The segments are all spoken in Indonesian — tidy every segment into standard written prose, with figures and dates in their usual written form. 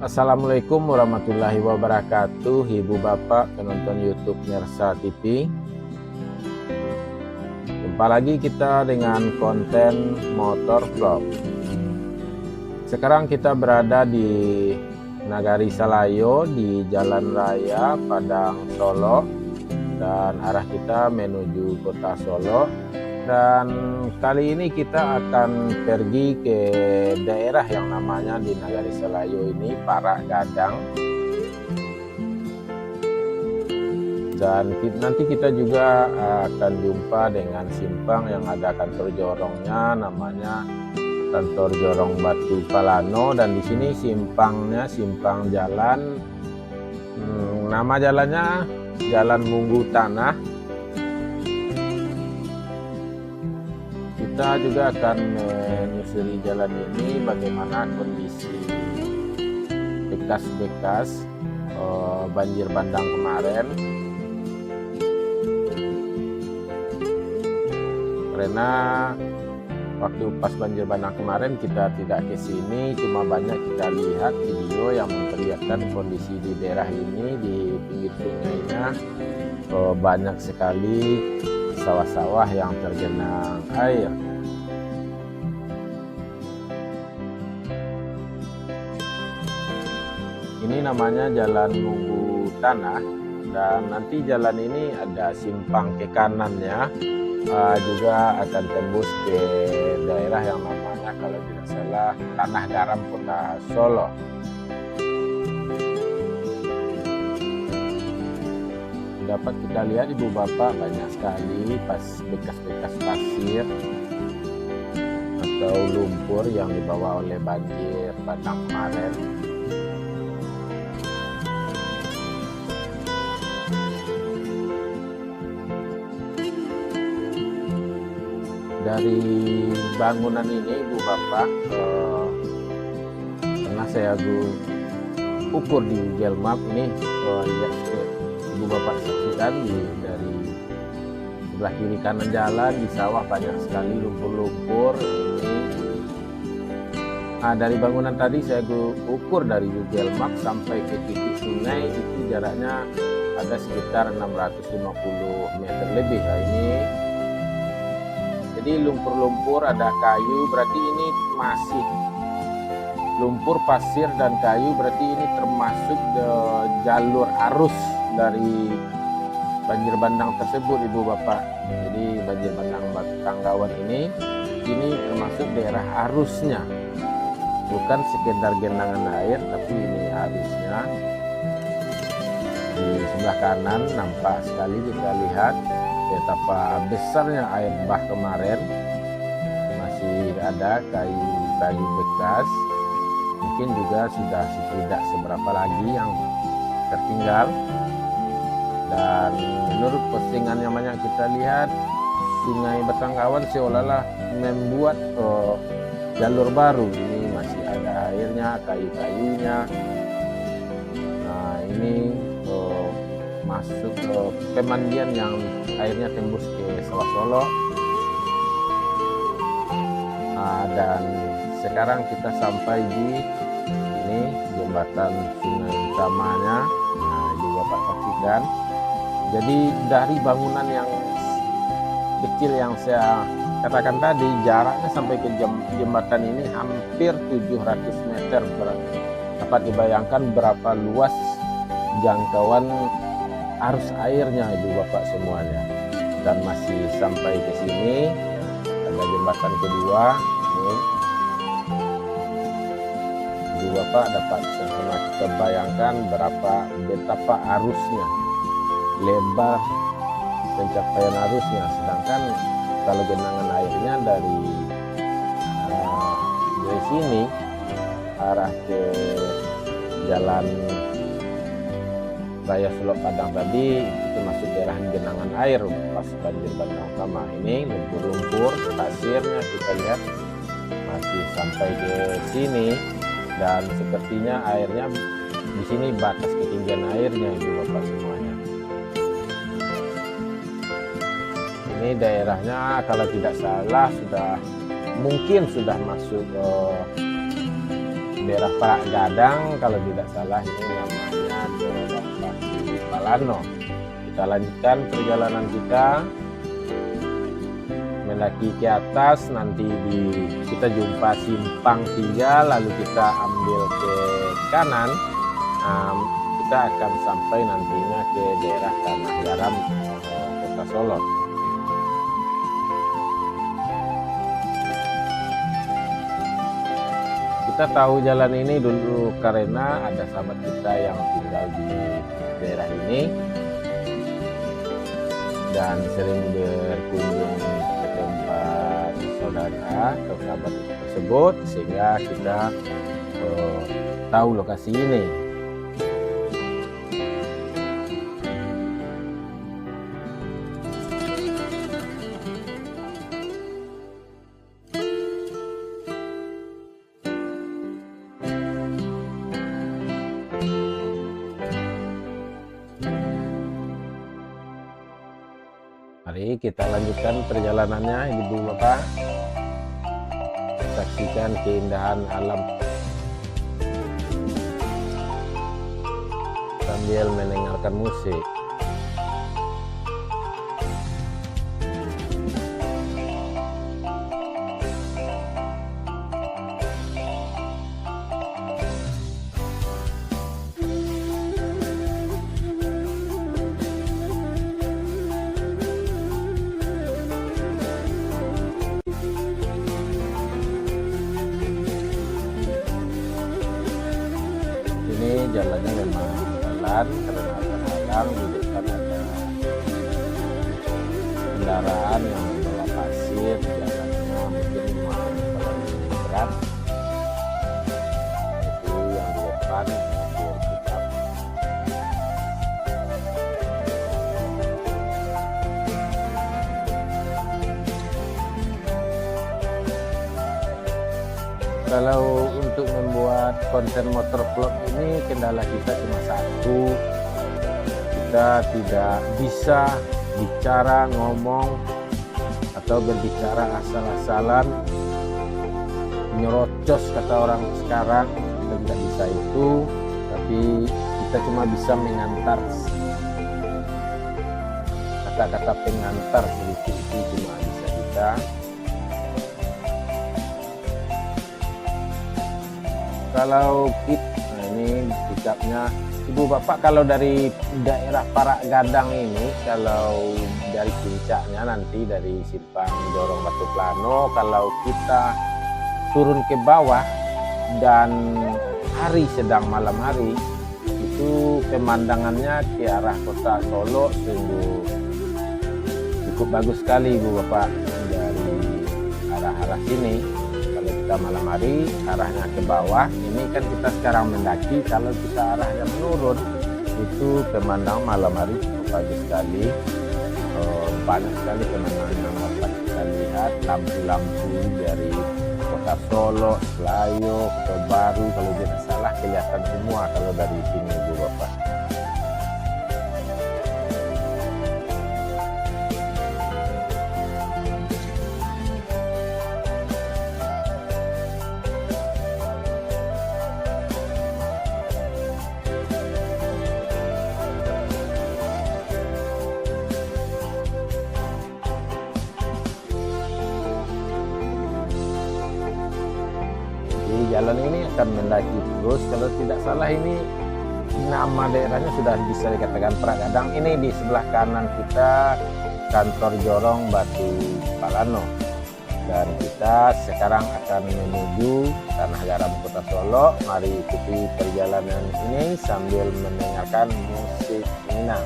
Assalamualaikum warahmatullahi wabarakatuh, Ibu Bapak penonton YouTube Nersa TV. Jumpa lagi kita dengan konten motor vlog. Sekarang kita berada di Nagari Salayo di Jalan Raya Padang Solo, dan arah kita menuju kota Solo. Dan kali ini kita akan pergi ke daerah yang namanya di Nagari Salayo ini Parak Gadang. Dan nanti kita juga akan jumpa dengan simpang yang ada kantor jorongnya, namanya kantor jorong Batu Palano. Dan di sini simpangnya simpang jalan, nama jalannya Jalan Munggu Tanah. Kita juga akan menyusuri jalan ini bagaimana kondisi bekas-bekas banjir bandang kemarin. Karena waktu pas banjir bandang kemarin kita tidak ke sini, cuma banyak kita lihat video yang memperlihatkan kondisi di daerah ini, di pinggir sungainya banyak sekali sawah-sawah yang tergenang air. Ini namanya Jalan Munggu Tanah, dan nanti jalan ini ada simpang ke kanannya, juga akan tembus ke daerah yang namanya kalau tidak salah Tanah Garam Kota Solo. Dapat kita lihat Ibu Bapak banyak sekali bekas-bekas pasir atau lumpur yang dibawa oleh banjir bandang kemarin. Dari bangunan ini Ibu Bapak pernah saya ukur di Google Map ini, lihat Ibu Bapak saksikan dari sebelah kiri kanan jalan di sawah banyak sekali lumpur-lumpur ini. Nah, dari bangunan tadi saya ukur dari Google Map sampai ke titik sungai itu jaraknya ada sekitar 650 meter lebih. Nah, ini jadi lumpur-lumpur, ada kayu, berarti ini masih lumpur, pasir, dan kayu, berarti ini termasuk jalur arus dari banjir bandang tersebut Ibu Bapak. Jadi banjir bandang Tanggawan ini termasuk daerah arusnya, bukan sekedar genangan air, tapi ini arusnya. Di sebelah kanan nampak sekali kita lihat betapa besarnya air bah kemarin. Masih ada kayu-kayu bekas, mungkin juga sudah tidak seberapa lagi yang tertinggal. Dan menurut postingan yang banyak kita lihat, Sungai Betanggawan seolah-olah membuat jalur baru. Ini masih ada airnya, kayu-kayunya. Nah, ini masuk ke pemandian yang airnya tembus ke Sawah Solo. Dan sekarang kita sampai di ini jembatan sungai utamanya. Nah, Ibu Bapak saksikan. Jadi dari bangunan yang kecil yang saya katakan tadi, jaraknya sampai ke jembatan ini hampir 700 meter. Dapat dibayangkan berapa luas jangkauan arus airnya Ibu Bapak semuanya. Dan masih sampai ke sini ada jembatan kedua ini. Ibu Bapak dapat kita bayangkan betapa arusnya, lebar pencapaian arusnya. Sedangkan kalau genangan airnya dari sini arah ke jalan Raya Solo Padang tadi itu masuk daerah genangan air pas banjir bandang utama. Ini lumpur-lumpur, pasirnya kita lihat masih sampai ke sini, dan sepertinya airnya di sini batas ketinggian airnya Ibu Bapak semuanya. Ini daerahnya kalau tidak salah mungkin sudah masuk daerah Parak Gadang, kalau tidak salah ini namanya Jorong Batu Palano. Kita lanjutkan perjalanan kita mendaki ke atas, nanti kita jumpa simpang 3, lalu kita ambil ke kanan, kita akan sampai nantinya ke daerah Tanah Garam, Kota Solo. Kita tahu jalan ini dulu karena ada sahabat kita yang tinggal di daerah ini dan sering berkunjung ke tempat saudara atau sahabat tersebut, sehingga kita tahu lokasi ini. Mari kita lanjutkan perjalanannya, Ibu Bapak. Saksikan keindahan alam sambil mendengarkan musik. Jalannya memang jalan karena terhalang di depan ada kendaraan yang membawa pasir, jalannya mungkin terlalu berat. Itu yang di depan mobil pickup. Kalau untuk membuat konten motovlog ini kendala kita cuma satu, kita tidak bisa bicara, ngomong atau berbicara asal-asalan, nyerocos kata orang sekarang. Kita tidak bisa itu, tapi kita cuma bisa mengantar kata-kata pengantar sedikit, itu cuma bisa kita. Kalau ini pickupnya Ibu Bapak, kalau dari daerah Parak Gadang ini, kalau dari puncaknya nanti dari simpang Jorong Batu Palano, kalau kita turun ke bawah dan hari sedang malam hari, itu pemandangannya ke arah Kota Solo sungguh cukup bagus sekali Ibu Bapak. Dari arah-arah sini kalau kita malam hari arahnya ke bawah, ini kan kita sekarang mendaki, kalau kita arahnya menurun itu pemandangan malam hari cukup bagus sekali. Banyak sekali pemandangan yang dapat kita lihat, lampu-lampu dari Kota Solo, Selayo, Kota Baru, kalau tidak salah kelihatan semua kalau dari sini Ibu Bapak. Jalan ini akan mendaki terus, kalau tidak salah ini nama daerahnya sudah bisa dikatakan Parak Gadang. Ini di sebelah kanan kita kantor Jorong Batu Palano, dan kita sekarang akan menuju Tanah Garam Kota Solo. Mari ikuti perjalanan ini sambil mendengarkan musik Minang.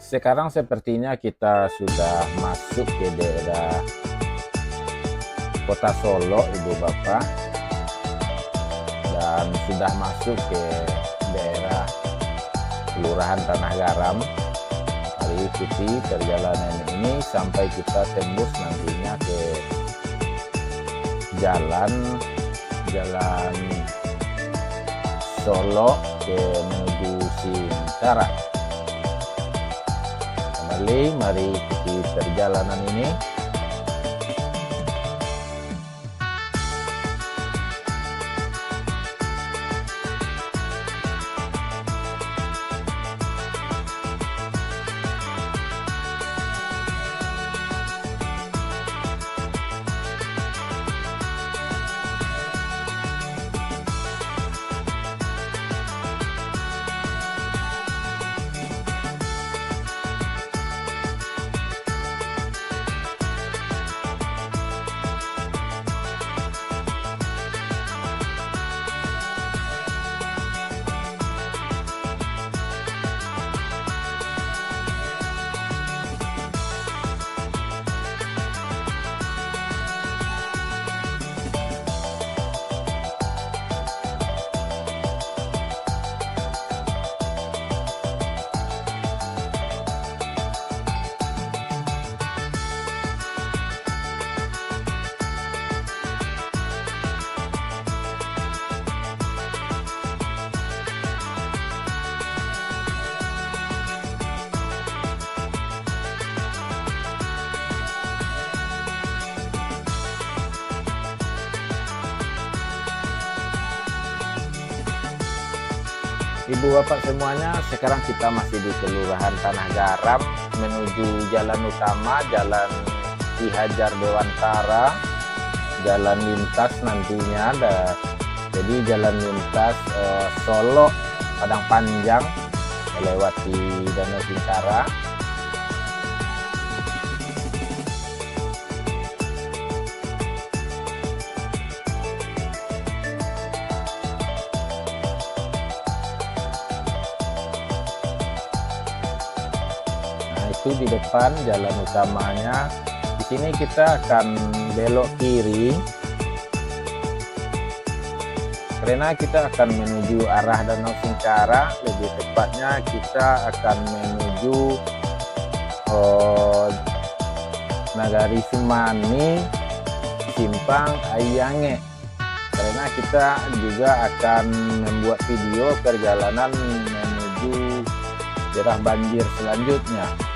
Sekarang sepertinya kita sudah masuk ke daerah Kota Solo, Ibu Bapak, dan sudah masuk ke daerah Kelurahan Tanah Garam. Mari ikuti perjalanan ini sampai kita tembus nantinya ke jalan Solo menuju Singkara. Kembali, mari ikuti perjalanan ini. Ibu Bapak semuanya, sekarang kita masih di Kelurahan Tanah Garam menuju jalan utama, Jalan Ki Hajar Dewantara, jalan lintas nantinya ada. Jadi jalan lintas Solo Padang Panjang melewati Danau Singkara. Itu di depan jalan utamanya. Di sini kita akan belok kiri karena kita akan menuju arah Danau Singkara. Lebih tepatnya kita akan menuju Nagari Sumani, Simpang Ayange, karena kita juga akan membuat video perjalanan menuju daerah banjir selanjutnya.